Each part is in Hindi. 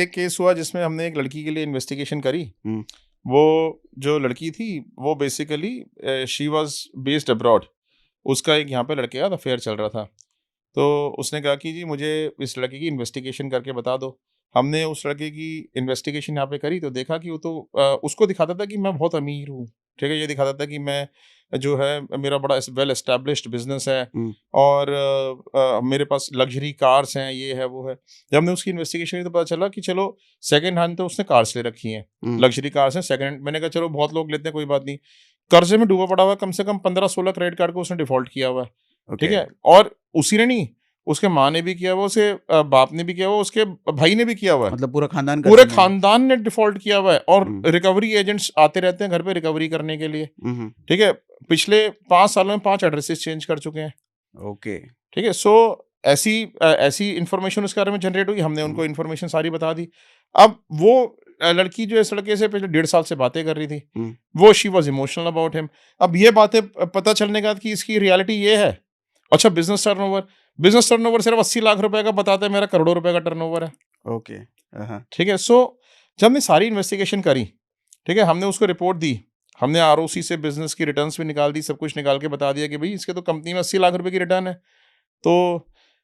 एक केस हुआ जिसमें हमने एक लड़की के लिए इन्वेस्टिगेशन करी। हुँ। वो जो लड़की थी वो basically she was based abroad. उसका एक यहाँ पे लड़के का अफेयर चल रहा था। तो उसने कहा कि जी मुझे इस लड़के की इन्वेस्टिगेशन करके बता दो। हमने उस लड़के की इन्वेस्टिगेशन यहाँ पे करी तो देखा कि वो तो उसको दिखाता था कि मैं बहुत अमीर हूँ, ठीक है? ये दिखाता था कि मैं जो है मेरा बड़ा वेल एस्टेब्लिश्ड बिज़नेस है हुँ। और मेरे पास लग्ज़री कार्स हैं, ये है, वो है। जब हमने उसकी इन्वेस्टिगेशन की तो पता चला कि चलो सेकंड हैंड तो उसने कार्स ले रखी हैं, हुँ। लग्ज़री कार्स हैं सेकंड हैंड। मैंने कहा चलो बहुत लोग लेते हैं, कोई बात नहीं। कर्ज़े में डूबा पड़ा हुआ है, कम से कम 15-16 क्रेडिट कार्ड को उसने डिफ़ॉल्ट किया हुआ है, ठीक ओके। है? और उसी ने नहीं, उसके माँ ने भी किया हुआ, उसके बाप ने भी किया हुआ, उसके भाई ने भी किया हुआ है। मतलब पूरा खानदान पूरे कर्ज़े में है। खानदान ने डिफ़ॉल्ट किया हुआ है और हुँ। रिकवरी एजेंट्स आते रहते हैं घर पे रिकवरी करने के लिए, हुँ, हुँ। ठीक है? पिछले 5 सालों में 5 एड्रेसेस चेंज कर चुके हैं, ओके। ठीक है? सो ऐसी इन्फॉर्मेशन उसके बारे में जनरेट हुई, हमने हुँ। उनको इन्फॉर्मेशन सारी बता दी। अब वो लड़की जो इस लड़के से पिछले 1.5 साल से बातें कर रही थी, हुँ। वो she was emotional about him. अब ये बातें पता चलने के बाद कि इसकी रियलिटी ये है। अच्छा, बिज़नेस टर्नओवर सिर्फ 80 लाख रुपए का बताता है, मेरा करोड़ों रुपए का टर्नओवर है, ओके। हाँ। ठीक है? सो जब हमने सारी इन्वेस्टिगेशन करी, ठीक है? हमने उसको रिपोर्ट दी, हमने आरओसी से बिज़नेस की रिटर्न्स भी निकाल दी, सब कुछ निकाल के बता दिया कि भई इसके तो कंपनी में 80 लाख रुपए की रिटर्न है। तो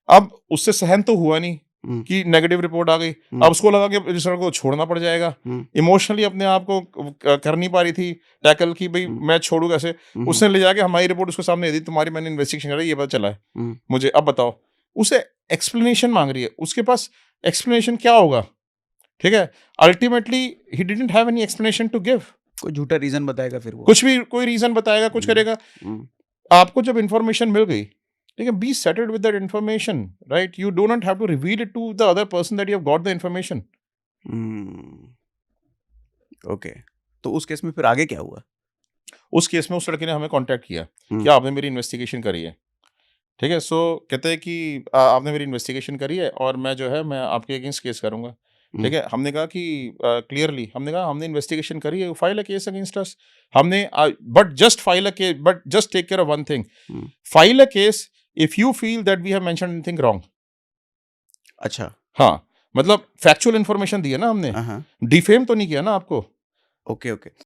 अब उससे सहन तो हुआ नहीं हुँ। कि नेगेटिव रिपोर्ट आ गई। हुँ। अब उसको लगा कि इस लड़के को छोड़ना पड़ जाएगा। हुँ। इमोशनली अपने आप को कर नहीं पा रही थी टैकल कि भई हुँ। मैं छोड़ूँ कैसे? हुँ, हुँ। उसने ले जाके हमारी रिपोर्ट उसके सामने दे दी, तुम्हारी मैंने इन्वेस्टिगेशन करी, ये पता चला है हुँ। मुझे, अब बताओ। उसे एक्सप्लेनेशन माँग रही है, उसके पास एक्सप्लेनेशन क्या होगा? ठीक है? Ultimately he didn't have any explanation to give. कोई झूठा रीज़न बताएगा फिर वो। कुछ भी कोई रीज़न बताएगा, कुछ हुँ। करेगा। हुँ। आपको जब इन्फॉर्मेशन मिल गई, ठीक है, be settled with that information, right? You do not have to reveal it to the other person that you have got the information. Hmm. Okay. तो उस केस में फिर आगे क्या हुआ? उस केस में उस लड़के ने हमें कॉन्टैक्ट किया हुँ। कि आपने मेरी इन्वेस्टिगेशन करी है, ठीक है? सो कहते हैं कि आपने मेरी इन्वेस्टिगेशन करी है और मैं जो है मैं आपके अगेंस्ट केस करूँगा, हुँ। ठीक है? हमने कहा कि क्लियरली हमने कहा हमने इन्वेस्टिगेशन करी है, file a case against us. हमने but just take care of one thing, hmm. File a case if you feel that we have mentioned anything wrong. अच्छा। हाँ, मतलब फैक्चुअल इन्फॉर्मेशन दी है ना हमने, हाँ, हाँ। डिफेम तो नहीं किया ना आपको। Okay, okay.